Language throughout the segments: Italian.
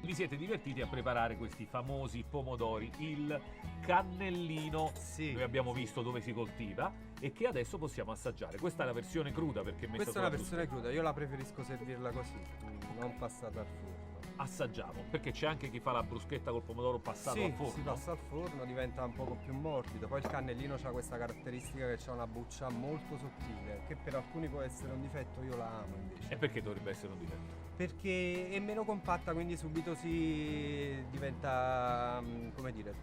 vi siete divertiti a preparare questi famosi pomodori, il cannellino. Sì, Noi abbiamo visto dove si coltiva e che adesso possiamo assaggiare. Questa è la versione cruda perché è messa questa è una sulla versione bruschetta. cruda, io la preferisco servirla così, non passata al forno. Assaggiamo, perché c'è anche chi fa la bruschetta col pomodoro passato Sì, al forno. si passa al forno, diventa un poco più morbido. Poi il cannellino ha questa caratteristica che ha una buccia molto sottile, che per alcuni può essere un difetto, io la amo invece. E perché dovrebbe essere un difetto? Perché è meno compatta, quindi subito si diventa, come dire,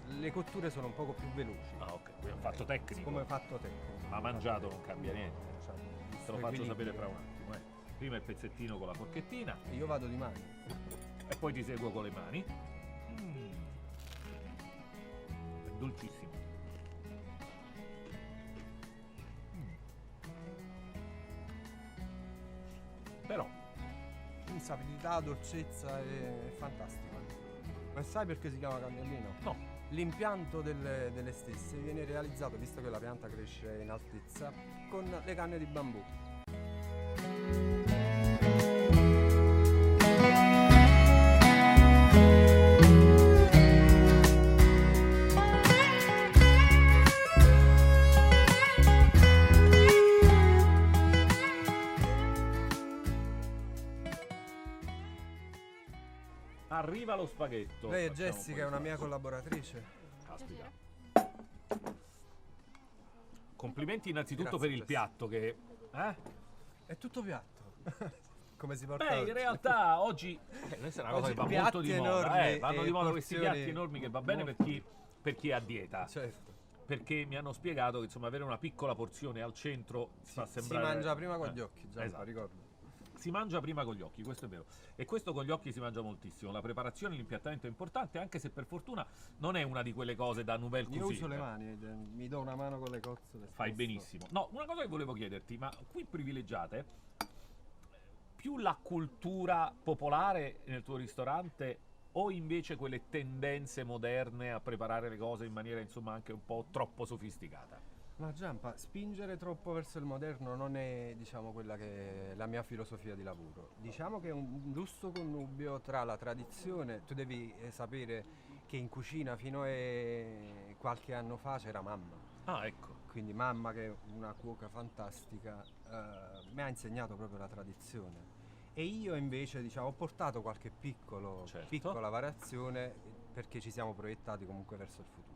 le cotture sono un poco più veloci. Ah, ok, quindi è un fatto tecnico. Come fatto tecnico. Ma mangiato non cambia niente. Te lo faccio Equilibrio. sapere fra un attimo. Prima il pezzettino con la forchettina E io vado di mano. e poi ti seguo con le mani. È dolcissimo. Però Insapidità, dolcezza è fantastica. Ma sai perché si chiama cannellino? no, L'impianto delle stesse viene realizzato, visto che la pianta cresce in altezza, con le canne di bambù. arriva lo spaghetto. Lei è Facciamo un Jessica, po' è di una mia salsa. collaboratrice. Caspita. Complimenti innanzitutto Grazie, per il Jessica. piatto che... È tutto piatto. Come si porta Beh, in oggi. realtà oggi questa è una cosa Oggi che va piatti molto di moda, enormi vanno e di moda questi porzioni piatti enormi che va bene molto- per chi è a dieta, Certo. perché mi hanno spiegato che insomma avere una piccola porzione al centro fa Si sembrare... mangia prima con gli occhi, Gianpa, esatto. ricordo. Si mangia prima con gli occhi, questo è vero. E questo con gli occhi si mangia moltissimo. La preparazione, l'impiattamento è importante, anche se per fortuna non è una di quelle cose da nouvelle Io cuisine. uso le mani, mi do una mano con le cozzole. Fai spesso. benissimo. No, una cosa che volevo chiederti, ma qui privilegiate più la cultura popolare nel tuo ristorante o invece quelle tendenze moderne a preparare le cose in maniera insomma anche un po' troppo sofisticata? Ma Gianpa, spingere troppo verso il moderno non è, diciamo, quella che è la mia filosofia di lavoro. Diciamo che è un giusto connubio tra la tradizione, tu devi sapere che in cucina fino a qualche anno fa c'era mamma. Ah, ecco. Quindi mamma, che è una cuoca fantastica, mi ha insegnato proprio la tradizione. E io invece, diciamo, ho portato qualche Certo. piccola variazione perché ci siamo proiettati comunque verso il futuro.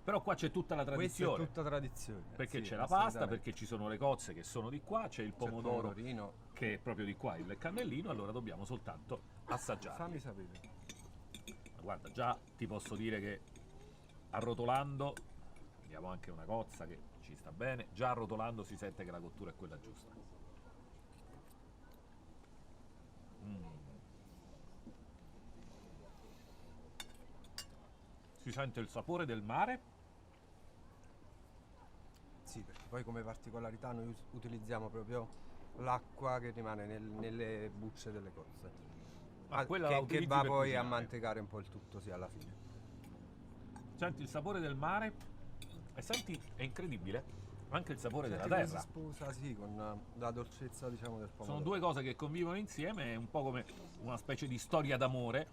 Però qua c'è tutta la Questa tradizione. è tutta tradizione. Perché sì, c'è la pasta, assolutamente. perché ci sono le cozze che sono di qua, c'è il C'è il pomodoro pomodorino. che è proprio di qua, il cannellino, allora dobbiamo soltanto assaggiare. Fammi sapere. Guarda, già ti posso dire che arrotolando, abbiamo anche una cozza che ci sta bene, già arrotolando si sente che la cottura è quella giusta. Si sente il sapore del mare. Sì, perché poi come particolarità noi utilizziamo proprio l'acqua che rimane nelle bucce delle cozze. Ma quella la che utilizzi va per poi a cucinare. mantecare un po' il tutto, sì, alla fine. Senti il sapore del mare e senti, è incredibile, anche il sapore Senti della come si terra. sposa, sì, con la dolcezza, diciamo, del pomodoro. Sono due cose che convivono insieme, è un po' come una specie di storia d'amore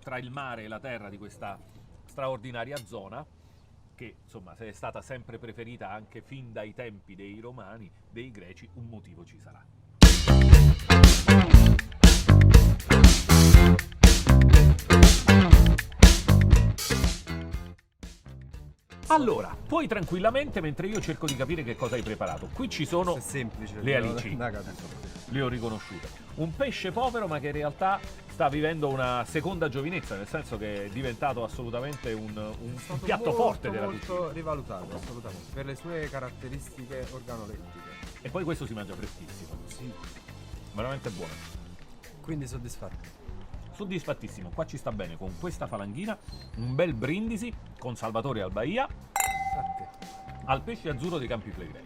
tra il mare e la terra di questa straordinaria zona, che insomma se è stata sempre preferita anche fin dai tempi dei romani, dei greci, un motivo ci sarà. Allora, puoi tranquillamente, mentre io cerco di capire che cosa hai preparato. Qui ci sono È semplice. le no? alici. Da capito. Le ho riconosciute. Un pesce povero ma che in realtà sta vivendo una seconda giovinezza, nel senso che è diventato assolutamente un È stato piatto molto, forte della cucina. molto rivalutato, assolutamente, per le sue caratteristiche organolettiche. E poi questo si mangia freschissimo, Sì. veramente buono. Quindi soddisfatto. Soddisfattissimo, qua ci sta bene con questa falanghina, un bel brindisi con Salvatore Albaia A te. al pesce azzurro dei Campi Flegrei.